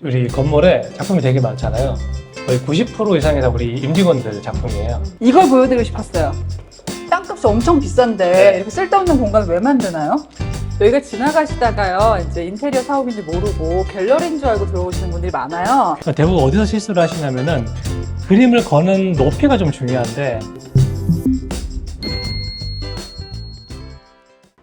우리 건물에 작품이 되게 많잖아요. 거의 90% 이상이 우리 임직원들 작품이에요. 이걸 보여드리고 싶었어요. 땅값이 엄청 비싼데 이렇게 쓸데없는 공간을 왜 만드나요? 여기가 지나가시다가요, 이제 인테리어 사업인지 모르고 갤러리인 줄 알고 들어오시는 분들이 많아요. 대부분 어디서 실수를 하시냐면은 그림을 거는 높이가 좀 중요한데.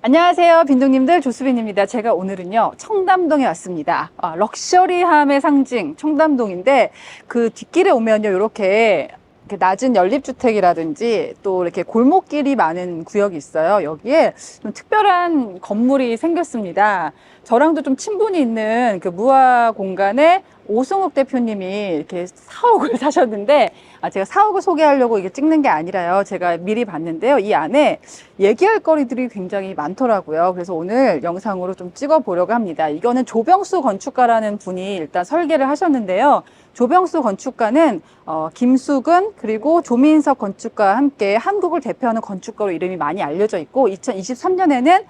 안녕하세요, 빈둥님들, 조수빈입니다. 제가 오늘은요, 청담동에 왔습니다. 럭셔리함의 상징 청담동인데 그 뒷길에 오면요, 이렇게 낮은 연립주택이라든지 또 이렇게 골목길이 많은 구역이 있어요. 여기에 좀 특별한 건물이 생겼습니다. 저랑도 좀 친분이 있는 그 무화 공간에 오승욱 대표님이 이렇게 사옥을 사셨는데, 제가 사옥을 소개하려고 이게 찍는 게 아니라요. 제가 미리 봤는데요. 이 안에 얘기할 거리들이 굉장히 많더라고요. 그래서 오늘 영상으로 좀 찍어 보려고 합니다. 이거는 조병수 건축가라는 분이 일단 설계를 하셨는데요. 조병수 건축가는 김수근 그리고 조민석 건축가와 함께 한국을 대표하는 건축가로 이름이 많이 알려져 있고 2023년에는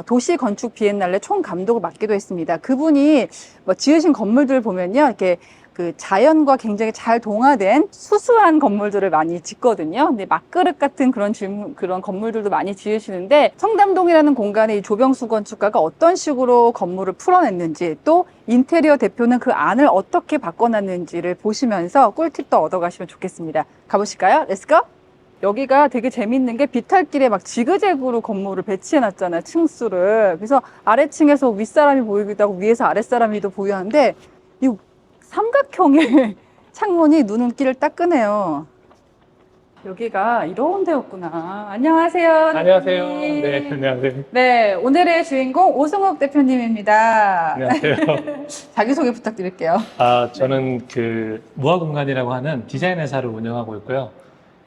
도시 건축 비엔날레 총감독을 맡기도 했습니다. 그분이 지으신 건물들 보면요, 이렇게 그 자연과 굉장히 잘 동화된 수수한 건물들을 많이 짓거든요. 근데 막그릇 같은 그런 건물들도 많이 지으시는데, 청담동이라는 공간에 이 조병수 건축가가 어떤 식으로 건물을 풀어냈는지, 또 인테리어 대표는 그 안을 어떻게 바꿔놨는지를 보시면서 꿀팁도 얻어가시면 좋겠습니다. 가보실까요? 렛츠고! 여기가 되게 재밌는 게 비탈길에 막 지그재그로 건물을 배치해놨잖아요, 층수를. 그래서 아래층에서 윗사람이 보이기도 하고 위에서 아랫사람이도 보이는데, 이 삼각형의 창문이 눈길을 딱 끄네요. 여기가 이런 데였구나. 안녕하세요. 안녕하세요. 대표님. 네, 안녕하세요. 네, 오늘의 주인공 오승욱 대표님입니다. 안녕하세요. 자기소개 부탁드릴게요. 저는 그 무화 공간이라고 하는 디자인 회사를 운영하고 있고요.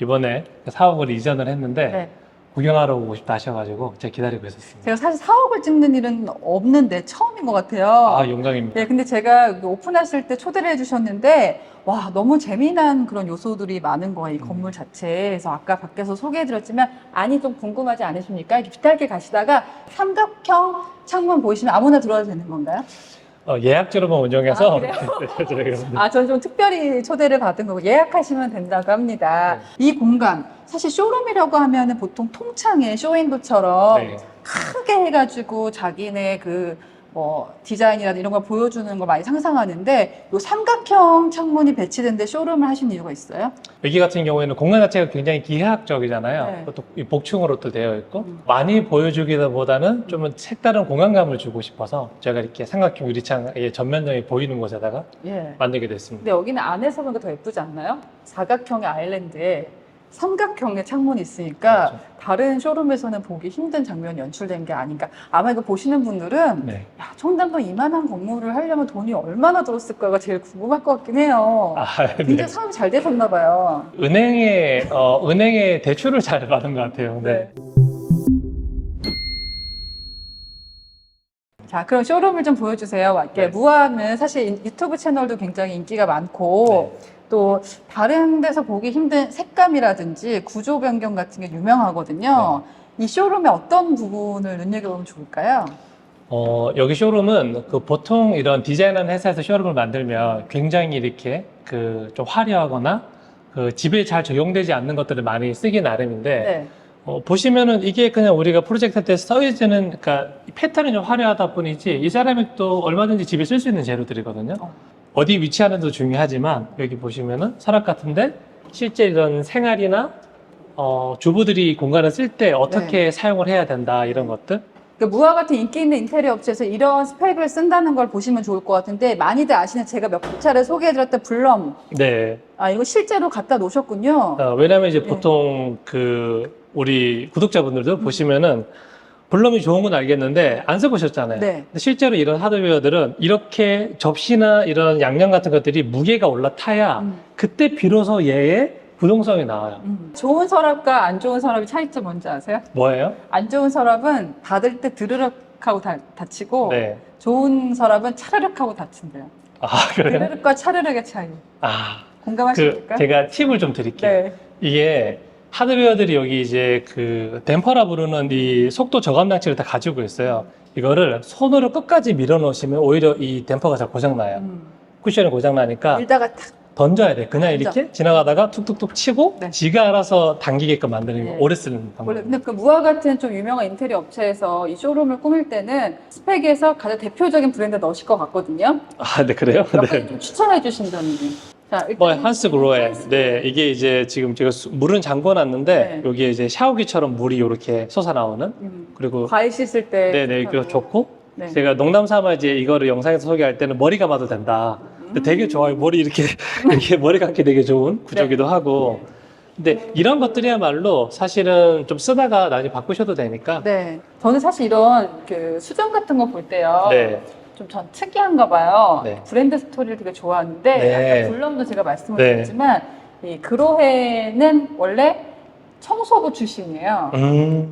이번에 사옥을 이전을 했는데 네. 구경하러 오고 싶다 하셔가지고 제가 기다리고 있었습니다. 제가 사실 사옥을 찍는 일은 없는데 처음인 것 같아요. 영광입니다. 네, 근데 제가 오픈하실 때 초대를 해주셨는데, 와, 너무 재미난 그런 요소들이 많은 거예요, 이 건물 자체에. 그래서 아까 밖에서 소개해드렸지만, 안이 좀 궁금하지 않으십니까? 이렇게 비탈길 가시다가 삼각형 창문 보이시면 아무나 들어와도 되는 건가요? 예약제로만 운영해서. 그래요? 네, 저는 좀 특별히 초대를 받은 거고 예약하시면 된다고 합니다. 이 공간, 사실 쇼룸이라고 하면 보통 통창에 쇼윈도처럼 네. 크게 해가지고 자기네 디자인이라든지 이런 걸 보여주는 걸 많이 상상하는데, 이 삼각형 창문이 배치된 데 쇼룸을 하신 이유가 있어요? 여기 같은 경우에는 공간 자체가 굉장히 기하학적이잖아요. 네. 또 복층으로 또 되어 있고 많이 보여주기보다는 좀 색다른 공간감을 주고 싶어서 제가 이렇게 삼각형 유리창 전면적이 보이는 곳에다가 예. 만들게 됐습니다. 근데 여기는 안에서 보니까 더 예쁘지 않나요? 사각형의 아일랜드에 삼각형의 창문이 있으니까 그렇죠. 다른 쇼룸에서는 보기 힘든 장면이 연출된 게 아닌가. 아마 이거 보시는 분들은 네. 야, 청담동 이만한 건물을 하려면 돈이 얼마나 들었을까가 제일 궁금할 것 같긴 해요. 네. 굉장히 사업이 잘 되셨나 봐요. 은행에 대출을 잘 받은 것 같아요. 네. 자, 그럼 쇼룸을 좀 보여주세요. 이렇게 네. 무화는 사실 유튜브 채널도 굉장히 인기가 많고 또 다른 데서 보기 힘든 색감이라든지 구조 변경 같은 게 유명하거든요. 이 쇼룸의 어떤 부분을 눈여겨보면 좋을까요? 여기 쇼룸은 보통 이런 디자인하는 회사에서 쇼룸을 만들면 굉장히 이렇게 좀 화려하거나 집에 잘 적용되지 않는 것들을 많이 쓰기 나름인데, 네. 보시면은 이게 그냥 우리가 프로젝트 때 써있는, 그러니까 패턴이 좀 화려하다 뿐이지 이 세라믹 또 얼마든지 집에 쓸 수 있는 재료들이거든요. 어디 위치하는도 중요하지만 여기 보시면은 서랍 같은데 실제 이런 생활이나 주부들이 공간을 쓸 때 어떻게 사용을 해야 된다, 이런 것들. 그러니까 무화 같은 인기 있는 인테리어 업체에서 이런 스펙을 쓴다는 걸 보시면 좋을 것 같은데, 많이들 아시는 제가 몇 차례 소개해드렸던 블럼. 네. 이거 실제로 갖다 놓으셨군요. 왜냐면 이제 보통 우리 구독자분들도 보시면은 블럼이 좋은 건 알겠는데 안 써보셨잖아요. 네. 근데 실제로 이런 하드웨어들은 이렇게 접시나 이런 양념 같은 것들이 무게가 올라타야 그때 비로소 얘의 부동성이 나와요. 좋은 서랍과 안 좋은 서랍의 차이점 뭔지 아세요? 뭐예요? 안 좋은 서랍은 닫을 때 드르륵 하고 닫히고, 네. 좋은 서랍은 차르륵 하고 닫힌대요. 그래요? 드르륵과 차르륵의 차이. 공감하십니까? 제가 팁을 좀 드릴게요. 네. 이게 하드웨어들이 여기 이제 댐퍼라 부르는 이 속도 저감 장치를 다 가지고 있어요. 이거를 손으로 끝까지 밀어 넣으시면 오히려 이 댐퍼가 잘 고장나요. 쿠션이 고장나니까 밀다가 탁. 던져야 돼. 그냥 던져. 이렇게 지나가다가 툭툭툭 치고 네. 지가 알아서 당기게끔 만드는 거 네. 오래 쓰는 방법. 원래 근데 그 무화 같은 좀 유명한 인테리어 업체에서 이 쇼룸을 꾸밀 때는 스펙에서 가장 대표적인 브랜드 넣으실 것 같거든요. 아, 네, 그래요? 몇 가지 네. 좀 추천해 주신다면. 자, 일단 뭐 한스 그로에. 네, 이게 이제 지금 제가 물은 잠궈놨는데 네. 여기에 이제 샤워기처럼 물이 이렇게 솟아 나오는. 그리고 과일 씻을 때. 네네, 이거 좋고. 네. 제가 농담 삼아 이제 이거를 영상에서 소개할 때는 머리 감아도 된다. 근데 되게 좋아요. 머리 이렇게 이렇게 머리 감기 되게 좋은 구조기도 하고. 근데 이런 것들이야말로 사실은 좀 쓰다가 나중에 바꾸셔도 되니까. 네. 저는 사실 이런 그 수정 같은 거 볼 때요. 네. 좀 전 특이한가 봐요. 네. 브랜드 스토리를 되게 좋아하는데 네. 아까 블럼도 제가 말씀을 네. 드렸지만 이 그로헤는 원래 청소부 출신이에요.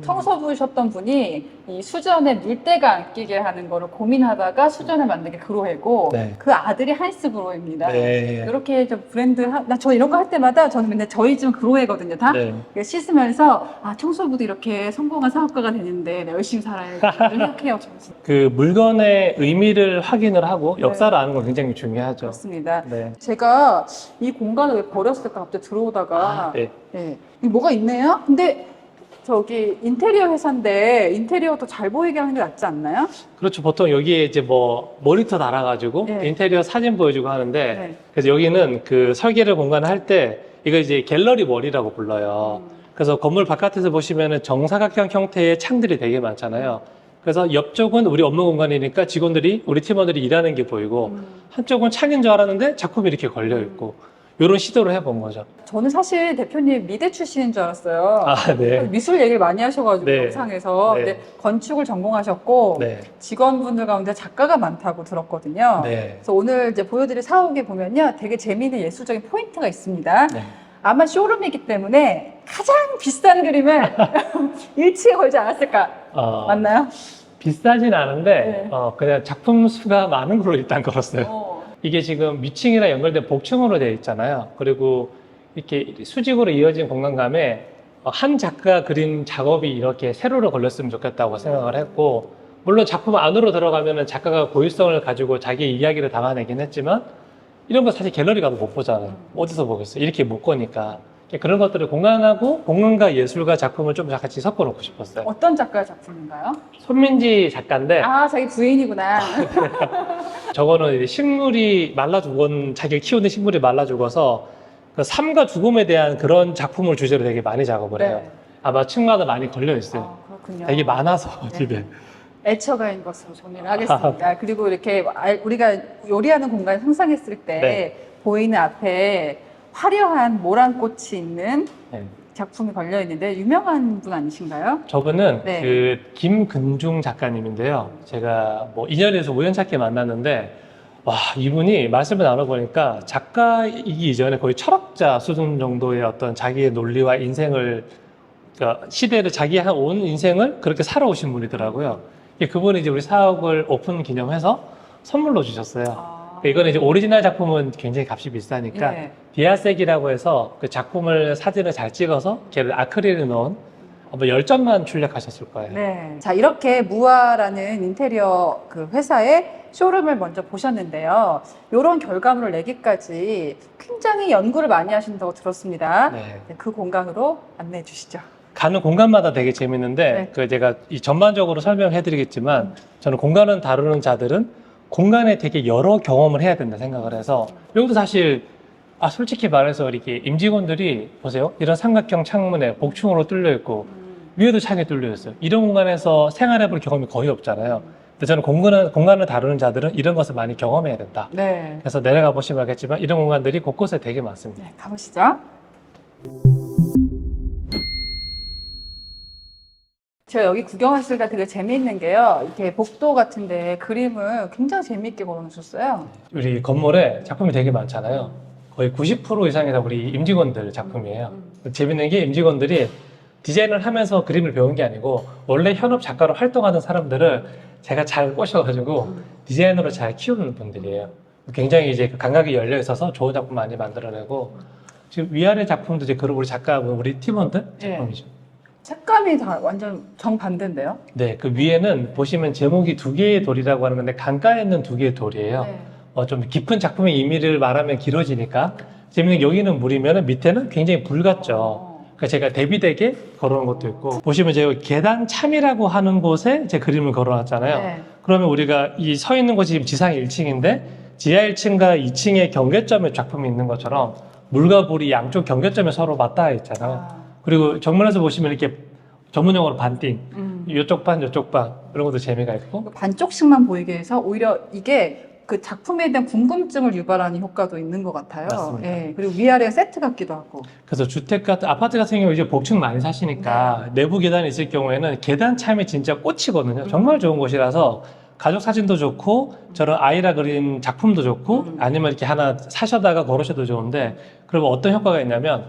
청소부셨던 분이 이 수전에 물때가 안 끼게 하는 거를 고민하다가 수전을 만든 게 그로헤고 네. 그 아들이 한스 그로헤입니다. 네. 이렇게 좀 브랜드 저 이런 거 할 때마다 저는 근데 저희 집은 그로헤거든요 다. 네. 씻으면서 아 청소부도 이렇게 성공한 사업가가 되는데 내가 열심히 살아야지 생각해요. 저는 진짜. 그 물건의 의미를 확인을 하고 네. 역사를 아는 건 굉장히 중요하죠. 그렇습니다. 네. 제가 이 공간을 왜 버렸을까 갑자기 들어오다가 네. 네. 이게 뭐가 있네요? 근데 저기 인테리어 회사인데 인테리어도 잘 보이게 하는 게 낫지 않나요? 그렇죠. 보통 여기에 이제 뭐 모니터 달아가지고 네. 인테리어 사진 보여주고 하는데 네. 그래서 여기는 그 설계를 공간을 할 때 이거 이제 갤러리 월이라고 불러요. 그래서 건물 바깥에서 보시면은 정사각형 형태의 창들이 되게 많잖아요. 그래서 옆쪽은 우리 업무 공간이니까 직원들이 우리 팀원들이 일하는 게 보이고 한쪽은 창인 줄 알았는데 작품이 이렇게 걸려 있고 이런 시도를 해본 거죠. 저는 사실 대표님 미대 출신인 줄 알았어요. 아, 네. 미술 얘기를 많이 하셔가지고 네. 영상에서 네. 근데 건축을 전공하셨고 네. 직원분들 가운데 작가가 많다고 들었거든요. 네. 그래서 오늘 이제 보여드릴 사옥에 보면요, 되게 재미있는 예술적인 포인트가 있습니다. 네. 아마 쇼룸이기 때문에 가장 비싼 그림을 1층에 걸지 않았을까? 맞나요? 비싸진 않은데 네. 그냥 작품 수가 많은 걸로 일단 걸었어요. 이게 지금 위층이랑 연결된 복층으로 되어 있잖아요. 그리고 이렇게 수직으로 이어진 공간감에 한 작가 그린 작업이 이렇게 세로로 걸렸으면 좋겠다고 생각을 했고, 물론 작품 안으로 들어가면 작가가 고유성을 가지고 자기의 이야기를 담아내긴 했지만 이런 거 사실 갤러리 가도 못 보잖아요. 어디서 보겠어요? 이렇게 못 보니까. 그런 것들을 공간하고 공간과 예술과 작품을 좀 같이 섞어 놓고 싶었어요. 어떤 작가의 작품인가요? 손민지 작가인데 아, 자기 부인이구나. 저거는 이제 식물이 말라 죽은, 자기가 키우는 식물이 말라 죽어서 그 삶과 죽음에 대한 그런 작품을 주제로 되게 많이 작업을 해요. 네. 아마 층마다 많이 걸려 있어요. 아, 그렇군요. 되게 많아서 네. 집에. 애처가인 것으로 정리를 하겠습니다. 그리고 이렇게 우리가 요리하는 공간을 상상했을 때 네. 보이는 앞에 화려한 모란꽃이 있는 네. 작품이 걸려 있는데 유명한 분 아니신가요? 저분은 네. 그 김근중 작가님인데요. 제가 뭐 인연에서 우연찮게 만났는데, 와, 이분이 말씀을 나눠보니까 작가이기 이전에 거의 철학자 수준 정도의 어떤 자기의 논리와 인생을, 그러니까 시대를 자기 온 인생을 그렇게 살아오신 분이더라고요. 그분이 이제 우리 사옥을 오픈 기념해서 선물로 주셨어요. 이거는 이제 오리지널 작품은 굉장히 값이 비싸니까 예. 비아색이라고 해서 그 작품을 사진을 잘 찍어서 걔를 아크릴에 넣은 뭐 10점만 출력하셨을 거예요. 네. 자, 이렇게 무아라는 인테리어 그 회사의 쇼룸을 먼저 보셨는데요. 이런 결과물을 내기까지 굉장히 연구를 많이 하신다고 들었습니다. 네. 네, 그 공간으로 안내해 주시죠. 가는 공간마다 되게 재밌는데 네. 그 제가 이 전반적으로 설명해 드리겠지만 저는 공간을 다루는 자들은 공간에 되게 여러 경험을 해야 된다 생각을 해서, 여기도 사실 솔직히 말해서 이렇게 임직원들이 보세요, 이런 삼각형 창문에 복층으로 뚫려 있고 위에도 창이 뚫려 있어요. 이런 공간에서 생활해 볼 경험이 거의 없잖아요. 근데 저는 공간을 다루는 자들은 이런 것을 많이 경험해야 된다. 네. 그래서 내려가 보시면 알겠지만 이런 공간들이 곳곳에 되게 많습니다. 네, 가보시죠. 제가 여기 구경했을 때 되게 재미있는 게요. 이렇게 복도 같은데 그림을 굉장히 재미있게 걸어놓으셨어요. 우리 건물에 작품이 되게 많잖아요. 거의 90% 이상이 다 우리 임직원들 작품이에요. 재밌는 게 임직원들이 디자인을 하면서 그림을 배운 게 아니고 원래 현업 작가로 활동하는 사람들을 제가 잘 꼬셔가지고 디자이너로 잘 키우는 분들이에요. 굉장히 이제 감각이 열려 있어서 좋은 작품 많이 만들어내고, 지금 위아래 작품도 이제 그런 우리 작가분, 우리 팀원들 작품이죠. 색감이 다 완전 정반대인데요? 네, 그 위에는 보시면 제목이 두 개의 돌이라고 하는 건데 강가에 있는 두 개의 돌이에요. 네. 좀 깊은 작품의 의미를 말하면 길어지니까 재밌는 게 여기는 물이면 밑에는 굉장히 물 같죠. 그러니까 제가 대비되게 걸어놓은 것도 있고 보시면 제가 계단 참이라고 하는 곳에 제 그림을 걸어놨잖아요. 네. 그러면 우리가 이 서 있는 곳이 지금 지상 1층인데 지하 1층과 2층의 경계점에 작품이 있는 것처럼 물과 물이 양쪽 경계점에 서로 맞닿아 있잖아요. 그리고 정면에서 보시면 이렇게 전문 용어로 반띵, 이쪽 반, 이쪽 반 이런 것도 재미가 있고 반쪽씩만 보이게 해서 오히려 이게 그 작품에 대한 궁금증을 유발하는 효과도 있는 것 같아요. 맞습니다. 예, 그리고 위아래가 세트 같기도 하고. 그래서 주택 같은 아파트 같은 경우 이제 복층 많이 사시니까 내부 계단이 있을 경우에는 계단 참이 진짜 꽂히거든요. 정말 좋은 곳이라서 가족 사진도 좋고 저런 아이라 그린 작품도 좋고 아니면 이렇게 하나 사셔다가 걸으셔도 좋은데 그러면 어떤 효과가 있냐면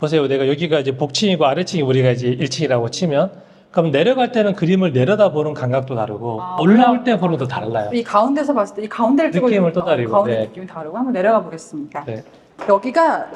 보세요. 내가 여기가 이제 복층이고 아래층이 우리가 이제 1층이라고 치면 그럼 내려갈 때는 그림을 내려다보는 감각도 다르고 올라올 때 보는 것도 달라요. 이 가운데서 봤을 때 이 가운데를 느낌을 또 다르고, 가운데 네. 느낌이 다르고 한번 내려가 보겠습니다. 네. 여기가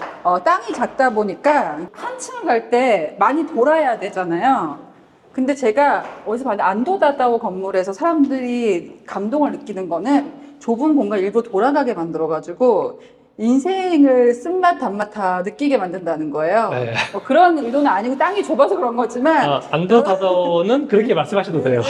땅이 작다 보니까 한 층을 갈 때 많이 돌아야 되잖아요. 근데 제가 어디서 봤는데 안도다다오 건물에서 사람들이 감동을 느끼는 거는 좁은 공간 일부러 돌아가게 만들어가지고 인생을 쓴맛 단맛 다 느끼게 만든다는 거예요. 네. 그런 의도는 아니고 땅이 좁아서 그런 거지만 안도다도는 그렇게 말씀하셔도 돼요.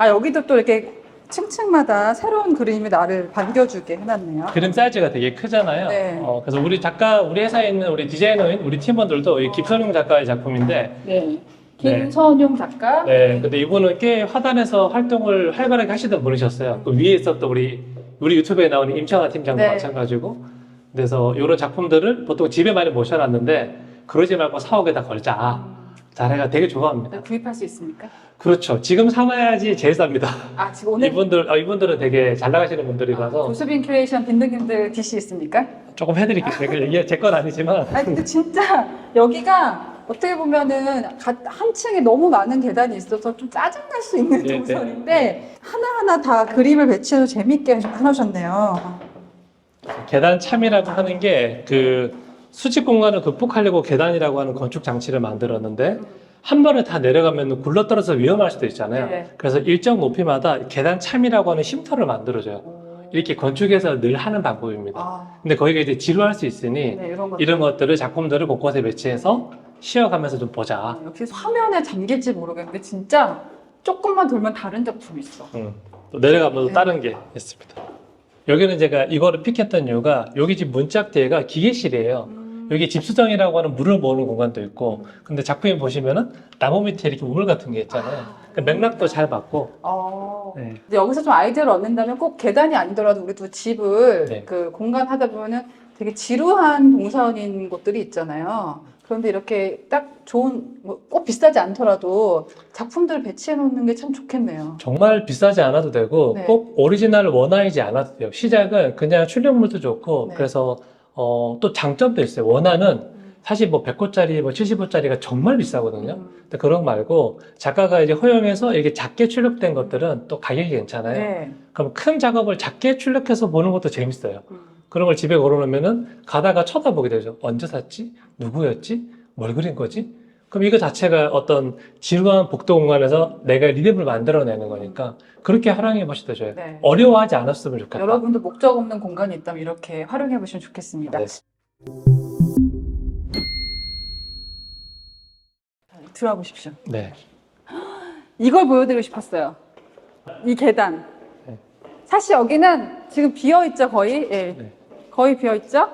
여기도 또 이렇게 층층마다 새로운 그림이 나를 반겨주게 해놨네요. 그림 사이즈가 되게 크잖아요. 네. 그래서 우리 작가, 우리 회사에 있는 우리 디자이너인 우리 팀원들도 이 김선용 작가의 작품인데, 네. 김선용 작가. 네. 근데 이분은 꽤 화단에서 활동을 활발하게 하시던 분이셨어요. 그 위에 있었던 우리 유튜브에 나오는 임창환 팀장도 네. 마찬가지고. 그래서 이런 작품들을 보통 집에 많이 모셔놨는데, 그러지 말고 사옥에다 걸자. 자네가 되게 좋아합니다. 구입할 수 있습니까? 그렇죠. 지금 사놔야지 제일 쌉니다. 지금 오늘 이분들은 되게 잘 나가시는 분들이라서 조수빈 큐레이션 빈등님들 DC 있습니까? 조금 해드릴게요. 이게 제 건 아니지만. 근데 진짜 여기가 어떻게 보면은 한 층에 너무 많은 계단이 있어서 좀 짜증날 수 있는 네, 동선인데 하나하나 다 그림을 배치해서 재밌게 해놓으셨네요. 계단 참이라고 하는 게 그 수직 공간을 극복하려고 계단이라고 하는 건축 장치를 만들었는데 한 번에 다 내려가면 굴러떨어져서 위험할 수도 있잖아요. 네. 그래서 일정 높이마다 계단 참이라고 하는 쉼터를 만들어줘요. 이렇게 건축에서 늘 하는 방법입니다. 근데 거기가 이제 지루할 수 있으니 네, 이런 것들을 작품들을 곳곳에 배치해서 쉬어가면서 좀 보자. 역시 화면에 잠길지 모르겠는데 진짜 조금만 돌면 다른 작품이 있어. 또 내려가면 또 다른 게 있습니다. 여기는 제가 이거를 픽했던 이유가 여기 집 문짝 뒤에가 기계실이에요. 여기 집수정이라고 하는 물을 모으는 공간도 있고 근데 작품에 보시면은 나무 밑에 이렇게 우물 같은 게 있잖아요. 그 맥락도 잘 맞고 네. 근데 여기서 좀 아이디어를 얻는다면 꼭 계단이 아니더라도 우리도 집을 네. 그 공간 하다 보면은 되게 지루한 동선인 곳들이 있잖아요. 그런데 이렇게 딱 좋은 꼭 비싸지 않더라도 작품들을 배치해 놓는 게 참 좋겠네요. 정말 비싸지 않아도 되고 네. 꼭 오리지널 원화이지 않아도 돼요. 시작은 그냥 출력물도 좋고 네. 그래서 또 장점도 있어요. 원화는 사실 뭐 100호짜리, 뭐 70호짜리가 정말 비싸거든요. 근데 그런 거 말고 작가가 이제 허용해서 이게 작게 출력된 것들은 또 가격이 괜찮아요. 네. 그럼 큰 작업을 작게 출력해서 보는 것도 재밌어요. 그런 걸 집에 걸어놓으면은 가다가 쳐다보게 되죠. 언제 샀지? 누구였지? 뭘 그린 거지? 그럼 이거 자체가 어떤 지루한 복도 공간에서 내가 리듬을 만들어내는 거니까 그렇게 활용해 보셔도 좋아요. 네. 어려워하지 않았으면 좋겠다. 여러분도 목적 없는 공간이 있다면 이렇게 활용해 보시면 좋겠습니다. 네. 들어와 보십시오. 네. 이걸 보여드리고 싶었어요. 이 계단. 네. 사실 여기는 지금 비어있죠, 거의? 예. 네. 거의 비어있죠?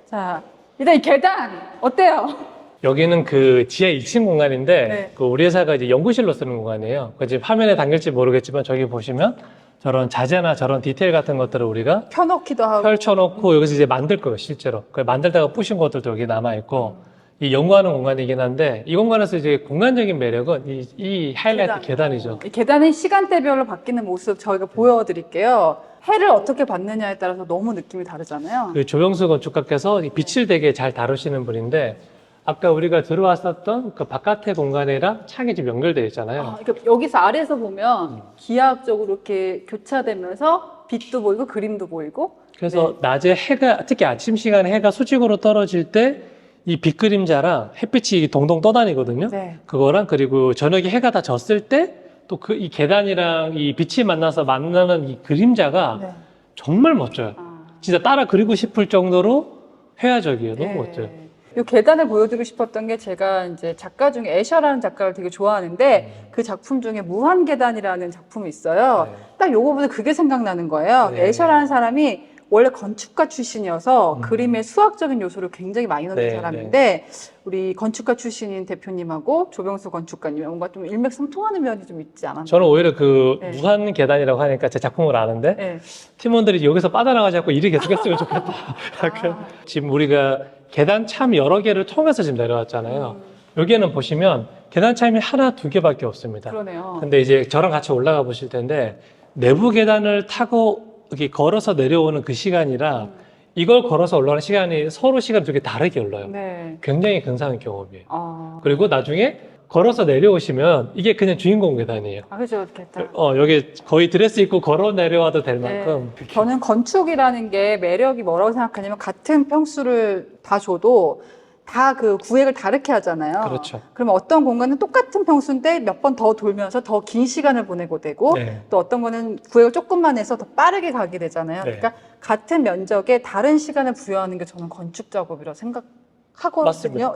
자, 일단 이 계단, 어때요? 여기는 그 지하 2층 공간인데 네. 그 우리 회사가 이제 연구실로 쓰는 공간이에요. 그 지금 화면에 담길지 모르겠지만 저기 보시면 저런 자재나 저런 디테일 같은 것들을 우리가 펴놓기도 하고. 펼쳐놓고 여기서 이제 만들 거예요, 실제로. 그 만들다가 부신 것들도 여기 남아있고 이 연구하는 공간이긴 한데 이 공간에서 이제 공간적인 매력은 이 하이라이트 계단이죠. 이 계단의 시간대별로 바뀌는 모습 저희가 보여드릴게요. 해를 어떻게 받느냐에 따라서 너무 느낌이 다르잖아요. 그 조병수 건축가께서 이 빛을 되게 잘 다루시는 분인데 아까 우리가 들어왔었던 그 바깥의 공간이랑 창이 지금 연결되어 있잖아요. 그러니까 여기서 아래에서 보면 기하학적으로 이렇게 교차되면서 빛도 보이고 그림도 보이고. 그래서 낮에 해가 특히 아침 시간에 해가 수직으로 떨어질 때 이 빛 그림자랑 햇빛이 동동 떠다니거든요. 네. 그거랑 그리고 저녁에 해가 다 졌을 때 또 그 이 계단이랑 이 빛이 만나서 만나는 이 그림자가 네. 정말 멋져요. 진짜 따라 그리고 싶을 정도로 회화적이에요. 너무 멋져요. 이 계단을 보여드리고 싶었던 게 제가 이제 작가 중에 애셔라는 작가를 되게 좋아하는데 그 작품 중에 무한계단이라는 작품이 있어요. 딱 요거 보면 그게 생각나는 거예요. 애셔라는 사람이 원래 건축가 출신이어서 그림의 수학적인 요소를 굉장히 많이 넣는 사람인데 우리 건축가 출신인 대표님하고 조병수 건축가님 뭔가 좀 일맥상통하는 면이 좀 있지 않았나요? 저는 오히려 그 무한 계단이라고 하니까 제 작품을 아는데 팀원들이 여기서 빠져나가지 않고 일이 계속했으면 좋겠다. 지금 우리가 계단 참 여러 개를 통해서 지금 내려왔잖아요. 여기에는 보시면 계단 참이 하나, 두 개밖에 없습니다. 그러네요. 근데 이제 저랑 같이 올라가 보실 텐데 내부 계단을 타고 이렇게 걸어서 내려오는 그 시간이랑 이걸 걸어서 올라가는 시간이 서로 시간이 되게 다르게 흘러요. 굉장히 근사한 경험이에요. 그리고 나중에 걸어서 내려오시면 이게 그냥 주인공 계단이에요. 그죠. 계단. 여기 거의 드레스 입고 걸어 내려와도 될 만큼. 저는 건축이라는 게 매력이 뭐라고 생각하냐면 같은 평수를 다 줘도 다 그 구획을 다르게 하잖아요. 그렇죠. 그러면 어떤 공간은 똑같은 평수인데 몇 번 더 돌면서 더 긴 시간을 보내고 되고 또 어떤 거는 구획을 조금만 해서 더 빠르게 가게 되잖아요. 그러니까 같은 면적에 다른 시간을 부여하는 게 저는 건축 작업이라고 생각하거든요.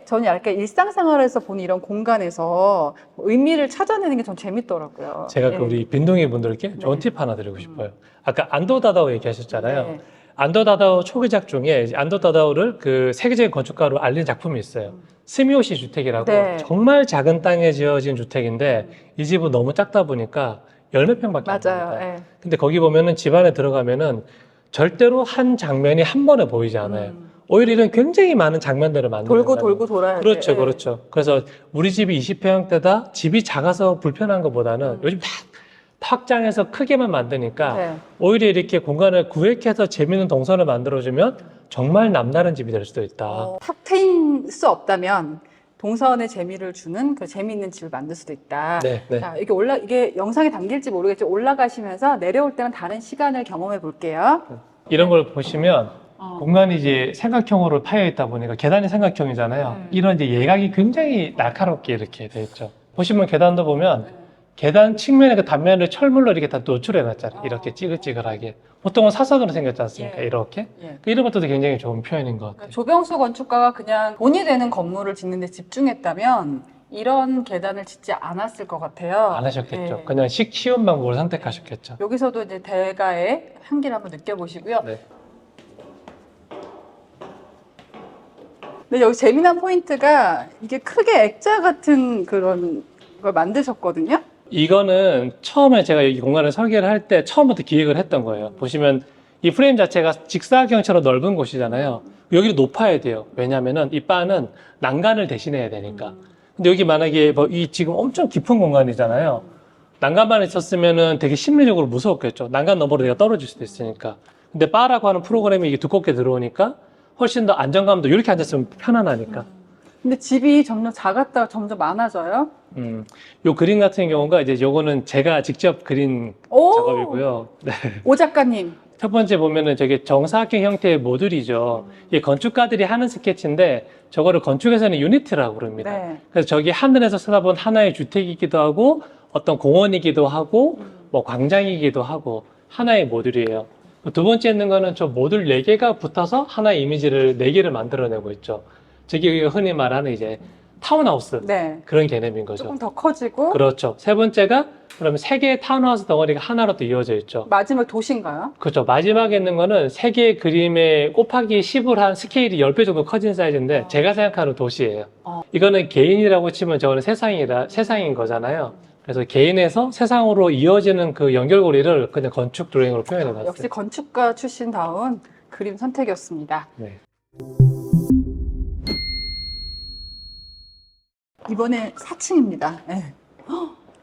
저는 약간 일상생활에서 보는 이런 공간에서 의미를 찾아내는 게 전 재밌더라고요. 제가 그 우리 빈둥이 분들께 좋은 팁 하나 드리고 싶어요. 아까 안도 다다오 얘기하셨잖아요. 안도 다다오 초기작 중에 안도 다다오를 그 세계적인 건축가로 알린 작품이 있어요. 스미오시 주택이라고 정말 작은 땅에 지어진 주택인데 이 집은 너무 작다 보니까 열몇 평밖에 안 됩니다. 근데 거기 보면은 집 안에 들어가면은 절대로 한 장면이 한 번에 보이지 않아요. 오히려 이런 굉장히 많은 장면들을 만들어요. 돌고 돌아야 그렇죠, 그렇죠. 그래서 우리 집이 20평대다 집이 작아서 불편한 것보다는 요즘 막 확장해서 크게만 만드니까 오히려 이렇게 공간을 구획해서 재밌는 동선을 만들어주면 정말 남다른 집이 될 수도 있다. 탁 트인 수 없다면 동선에 재미를 주는 그 재미있는 집을 만들 수도 있다. 자, 이게 영상에 담길지 모르겠지만 올라가시면서 내려올 때는 다른 시간을 경험해 볼게요. 이런 걸 보시면 공간이 이제 삼각형으로 파여 있다 보니까 계단이 삼각형이잖아요. 이런 이제 예각이 굉장히 날카롭게 이렇게 돼 있죠. 보시면 계단도 보면 계단 측면의 그 단면을 철물로 이렇게 다 노출해 놨잖아요. 이렇게 찌글찌글하게. 보통은 사선으로 생겼지 않습니까? 이렇게. 이런 것도 굉장히 좋은 표현인 것 같아요. 조병수 건축가가 그냥 돈이 되는 건물을 짓는 데 집중했다면 이런 계단을 짓지 않았을 것 같아요. 안 하셨겠죠. 그냥 쉬운 방법을 선택하셨겠죠. 여기서도 이제 대가의 향기를 한번 느껴보시고요. 근데 여기 재미난 포인트가 이게 크게 액자 같은 그런 걸 만드셨거든요. 이거는 처음에 제가 여기 공간을 설계를 할 때 처음부터 기획을 했던 거예요. 보시면 이 프레임 자체가 직사각형처럼 넓은 곳이잖아요. 여기를 높아야 돼요. 왜냐면은 이 바는 난간을 대신해야 되니까. 근데 여기 만약에 뭐 이 지금 엄청 깊은 공간이잖아요. 난간만 있었으면은 되게 심리적으로 무서웠겠죠. 난간 너머로 내가 떨어질 수도 있으니까. 근데 바라고 하는 프로그램이 이게 두껍게 들어오니까 훨씬 더 안정감도 이렇게 앉았으면 편안하니까. 근데 집이 점점 작았다가 점점 많아져요. 요 그림 같은 경우가 이제 요거는 제가 직접 그린 작업이고요. 오 작가님. 첫 번째 보면은 저게 정사각형 형태의 모듈이죠. 이게 건축가들이 하는 스케치인데 저거를 건축에서는 유니트라고 부릅니다. 그래서 저기 하늘에서 쳐다본 하나의 주택이기도 하고 어떤 공원이기도 하고 뭐 광장이기도 하고 하나의 모듈이에요. 두 번째 있는 거는 저 모듈 4개가 붙어서 하나의 이미지를 4개를 만들어내고 있죠. 저기 흔히 말하는 이제 타운하우스 그런 개념인 거죠. 조금 더 커지고. 그렇죠. 세 번째가 그러면 3개의 타운하우스 덩어리가 하나로 또 이어져 있죠. 마지막 도시인가요? 그렇죠. 마지막에 있는 거는 3개의 그림에 곱하기 10을 한 스케일이 10배 정도 커진 사이즈인데 제가 생각하는 도시예요. 이거는 개인이라고 치면 저거는 세상인 거잖아요. 그래서 개인에서 세상으로 이어지는 그 연결고리를 그냥 건축 드로잉으로 표현해 봤어요. 역시 건축가 출신다운 그림 선택이었습니다. 이번에 4층입니다.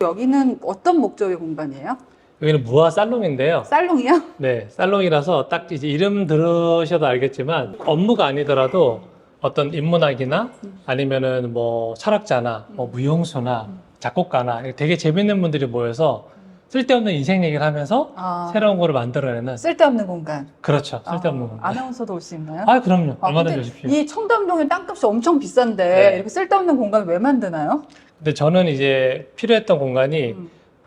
여기는 어떤 목적의 공간이에요? 여기는 무화 살롱인데요. 살롱이요? 네, 살롱이라서 딱 이제 이름 들으셔도 알겠지만 업무가 아니더라도 어떤 인문학이나 아니면은 뭐 철학자나 뭐 무용수나 작곡가나 되게 재밌는 분들이 모여서 쓸데없는 인생 얘기를 하면서 새로운 거를 만들어내는 쓸데없는 공간. 그렇죠. 쓸데없는 공간. 아나운서도 올 수 있나요? 그럼요. 얼마든지 오십시오. 이 청담동의 땅값이 엄청 비싼데 이렇게 쓸데없는 공간을 왜 만드나요? 근데 저는 이제 필요했던 공간이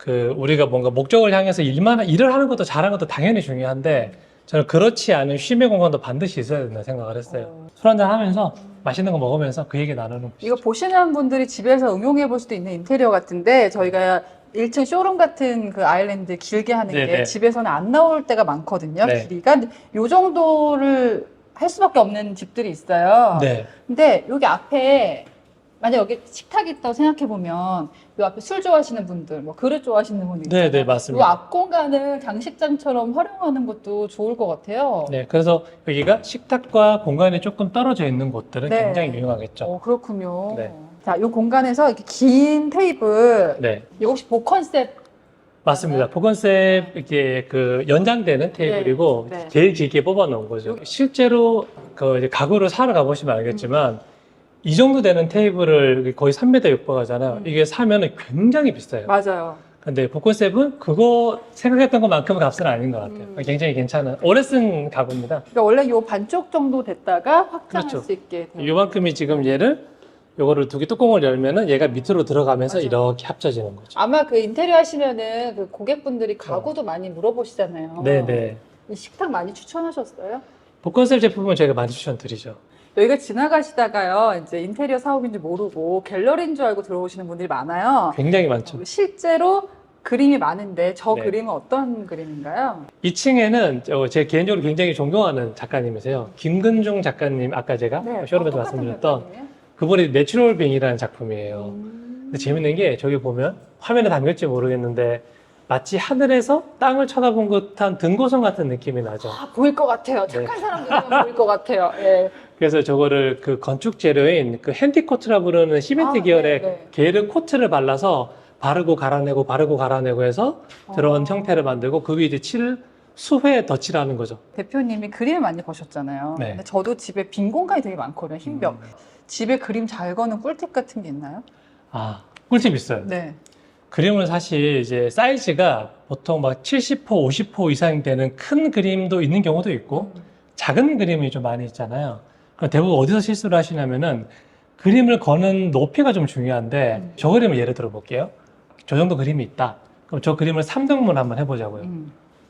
우리가 뭔가 목적을 향해서 일을 하는 것도 잘하는 것도 당연히 중요한데 저는 그렇지 않은 쉼의 공간도 반드시 있어야 된다 생각을 했어요. 술 한잔 하면서 맛있는 거 먹으면서 그 얘기 나누는 이거 보시는 분들이 집에서 응용해 볼 수도 있는 인테리어 같은데 저희가 1층 쇼룸 같은 그 아일랜드 길게 하는 게 네네. 집에서는 안 나올 때가 많거든요. 네. 길이가. 근데 요 정도를 할 수밖에 없는 집들이 있어요. 네. 근데 여기 앞에 만약 여기 식탁이 있다고 생각해 보면 요 앞에 술 좋아하시는 분들, 뭐 그릇 좋아하시는 분들 네, 있잖아요. 네, 맞습니다. 요 앞 공간을 장식장처럼 활용하는 것도 좋을 것 같아요. 네, 그래서 여기가 식탁과 공간이 조금 떨어져 있는 곳들은 네. 굉장히 유용하겠죠. 그렇군요. 네. 자, 요 공간에서 이렇게 긴 테이블, 네, 이거 혹시 복 컨셉 맞습니다. 보건셉 이게 그 연장되는 테이블이고 네. 제일 길게 뽑아 놓은 거죠. 실제로 그 이제 가구를 사러 가보시면 알겠지만 이 정도 되는 테이블을 거의 3m 육박하잖아요. 이게 사면은 굉장히 비싸요. 맞아요. 근데 복건셉은 그거 생각했던 것만큼은 값은 아닌 것 같아요. 굉장히 괜찮은 오래 쓴 가구입니다. 그러니까 원래 요 반쪽 정도 됐다가 확장할 그렇죠. 수 있게 돼요. 요만큼이 지금 요거를 두 개 뚜껑을 열면은 얘가 밑으로 들어가면서 맞아. 이렇게 합쳐지는 거죠. 아마 그 인테리어 하시면은 그 고객분들이 가구도 많이 물어보시잖아요. 네네. 이 식탁 많이 추천하셨어요? 복건셉 제품은 저희가 많이 추천드리죠. 여기가 지나가시다가요, 이제 인테리어 사업인지 모르고 갤러리인 줄 알고 들어오시는 분들이 많아요. 굉장히 많죠. 실제로 그림이 많은데 저 네. 그림은 어떤 그림인가요? 2층에는 제 개인적으로 굉장히 존경하는 작가님이세요. 김근중 작가님, 아까 제가 쇼룸에서 똑같은 말씀드렸던 작가님이에요? 그분이 내추럴 빙이라는 작품이에요. 근데 재밌는 게 저기 보면 화면에 담길지 모르겠는데 마치 하늘에서 땅을 쳐다본 듯한 등고성 같은 느낌이 나죠. 아, 보일 것 같아요. 착한 사람들은 보일 것 같아요. 예. 그래서 저거를 그 건축 재료인 그 핸디코트라 부르는 시멘트 아, 계열의 네. 게르 코트를 발라서 바르고 갈아내고 해서 들어온 형태를 만들고 그 위에 이제 수회 덧칠하는 거죠. 대표님이 그림을 많이 거셨잖아요. 네. 근데 저도 집에 빈 공간이 되게 많거든요. 흰벽. 집에 그림 잘 거는 꿀팁 같은 게 있나요? 꿀팁 있어요. 네. 그림은 사실 이제 사이즈가 보통 막 70호, 50호 이상 되는 큰 그림도 있는 경우도 있고 작은 그림이 좀 많이 있잖아요. 그럼 대부분 어디서 실수를 하시냐면은 그림을 거는 높이가 좀 중요한데 저 그림을 예를 들어 볼게요. 저 정도 그림이 있다. 그럼 저 그림을 3등분 한번 해보자고요.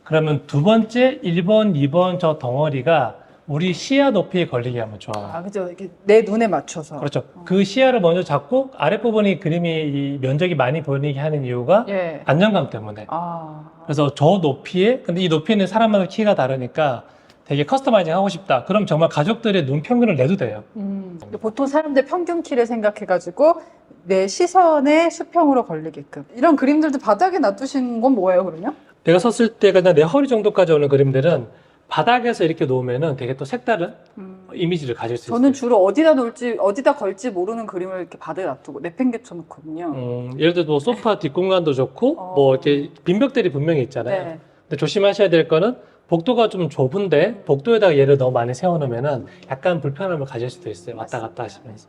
그러면 두 번째 1번, 2번 저 덩어리가 우리 시야 높이에 걸리게 하면 좋아요. 아, 그죠. 이렇게 내 눈에 맞춰서. 그렇죠. 그 시야를 먼저 잡고 아랫부분이 그림이 이 면적이 많이 보이게 하는 이유가 예. 안정감 때문에. 아. 그래서 저 높이에, 근데 이 높이는 사람마다 키가 다르니까 되게 커스터마이징 하고 싶다. 그럼 정말 가족들의 눈 평균을 내도 돼요. 보통 사람들 평균 키를 생각해가지고 내 시선에 수평으로 걸리게끔. 이런 그림들도 바닥에 놔두신 건 뭐예요, 그러면? 내가 섰을 때 그냥 내 허리 정도까지 오는 그림들은 바닥에서 이렇게 놓으면은 되게 또 색다른 이미지를 가질 수 있어요. 저는 주로 어디다 걸지 모르는 그림을 이렇게 바닥에 놔두고 내팽개쳐 놓거든요. 예를 들어 뭐 소파 뒷공간도 좋고 뭐 이렇게 빈벽들이 분명히 있잖아요. 네. 근데 조심하셔야 될 거는 복도가 좀 좁은데 복도에다가 얘를 너무 많이 세워놓으면은 약간 불편함을 가질 수도 있어요. 왔다 갔다 하시면서.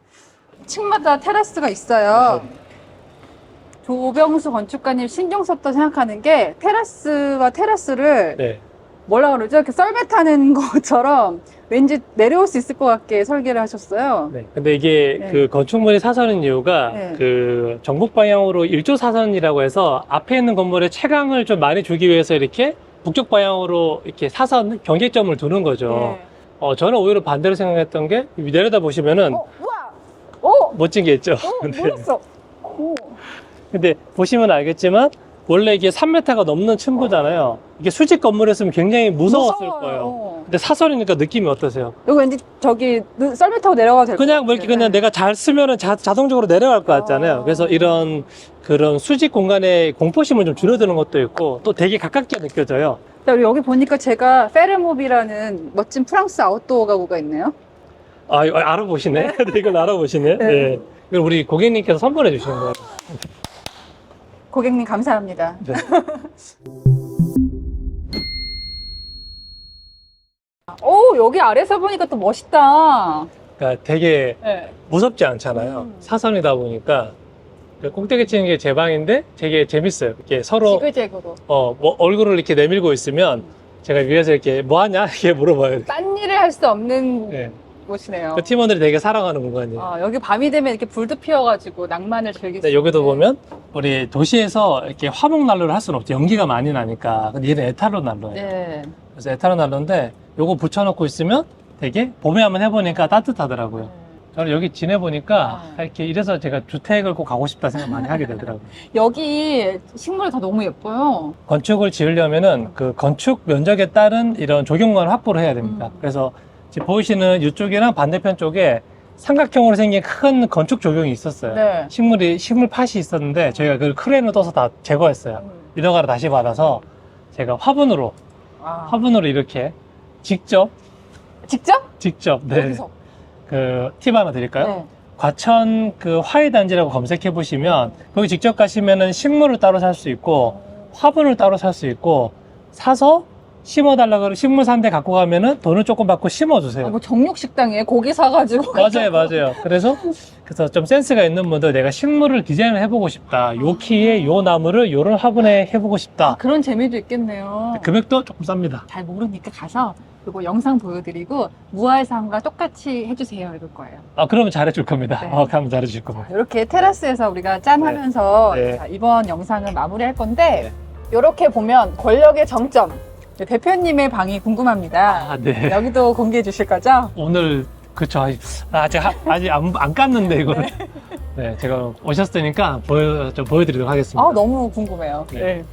층마다 테라스가 있어요. 조병수 건축가님 신경 썼다 생각하는 게 테라스와 테라스를 네. 뭐라 그러죠? 이렇게 썰매 타는 것처럼 왠지 내려올 수 있을 것 같게 설계를 하셨어요. 네. 근데 이게 네. 그 건축물이 사선인 이유가 네. 그 정북 방향으로 일조 사선이라고 해서 앞에 있는 건물에 채광을 좀 많이 주기 위해서 이렇게 북쪽 방향으로 이렇게 사선 경계점을 두는 거죠. 네. 저는 오히려 반대로 생각했던 게 내려다 보시면은 우와! 오! 멋진 게 있죠. 몰랐어. 오. 근데 보시면 알겠지만 원래 이게 3m가 넘는 층고잖아요. 이게 수직 건물이었으면 굉장히 무서웠을 무서워요. 거예요. 근데 사설이니까 느낌이 어떠세요? 여기 왠지 저기 썰매 타고 내려가도 될 것 같아요. 그냥 뭐 이렇게 그냥 내가 잘 쓰면은 자동적으로 내려갈 것 같잖아요. 그래서 그런 수직 공간의 공포심을 좀 줄여드는 것도 있고 또 되게 가깝게 느껴져요. 여기 보니까 제가 페르모비라는 멋진 프랑스 아웃도어 가구가 있네요. 이거 알아보시네. 이걸 알아보시네. 네. 네. 이걸 우리 고객님께서 선물해 주시는 거예요. 고객님 감사합니다. 네. 오, 여기 아래서 보니까 또 멋있다. 그러니까 되게 네. 무섭지 않잖아요. 사선이다 보니까 꼭대기 치는 게 제 방인데 되게 재밌어요. 이렇게 서로 지그재그로. 뭐 얼굴을 이렇게 내밀고 있으면 제가 위에서 이렇게 뭐 하냐 이렇게 물어봐요. 딴 일을 할 수 없는 네. 곳이네요. 그 팀원들이 되게 사랑하는 공간이에요. 여기 밤이 되면 이렇게 불도 피워가지고 낭만을 즐길 수 근데 여기도 있는. 보면 우리 도시에서 이렇게 화목 난로를 할 수는 없죠. 연기가 많이 나니까. 근데 얘는 에탄올 난로예요. 네. 그래서 에탄올 난로인데 요거 붙여놓고 있으면 되게 봄에 한번 해보니까 따뜻하더라고요. 저는 여기 지내보니까 이렇게 이래서 제가 주택을 꼭 가고 싶다 생각 많이 하게 되더라고요. 여기 식물이 다 너무 예뻐요. 건축을 지으려면은 그 건축 면적에 따른 이런 조경관을 확보를 해야 됩니다. 그래서 지금 보이시는 이쪽이랑 반대편 쪽에 삼각형으로 생긴 큰 건축 조경이 있었어요. 네. 식물 팥이 있었는데 저희가 그걸 크레인을 떠서 다 제거했어요. 인허가를 다시 받아서 제가 화분으로 이렇게 직접 직접? 네. 어디서? 그 팁 하나 드릴까요? 네. 과천 그 화훼단지라고 검색해 보시면 거기 직접 가시면은 식물을 따로 살 수 있고 화분을 따로 살 수 있고 사서 심어달라 그러면 식물 산 데 갖고 가면은 돈을 조금 받고 심어주세요. 뭐 정육식당에 고기 사가지고. 맞아요. 그래서 좀 센스가 있는 분들 내가 식물을 디자인을 해보고 싶다. 요 키에 요 나무를 요런 화분에 해보고 싶다. 그런 재미도 있겠네요. 금액도 조금 쌉니다. 잘 모르니까 가서 그리고 영상 보여드리고 무알상과 똑같이 해주세요 이럴 거예요. 그러면 잘해줄 겁니다. 네. 가면 잘해줄 겁니다. 이렇게 테라스에서 우리가 짠 하면서 네. 자, 이번 영상은 마무리할 건데 이렇게 보면 권력의 정점 대표님의 방이 궁금합니다. 네. 여기도 공개해 주실 거죠? 오늘 그쵸 아직 안 깠는데 이거를 네 제가 오셨으니까 좀 보여드리도록 하겠습니다. 너무 궁금해요. 네. 네.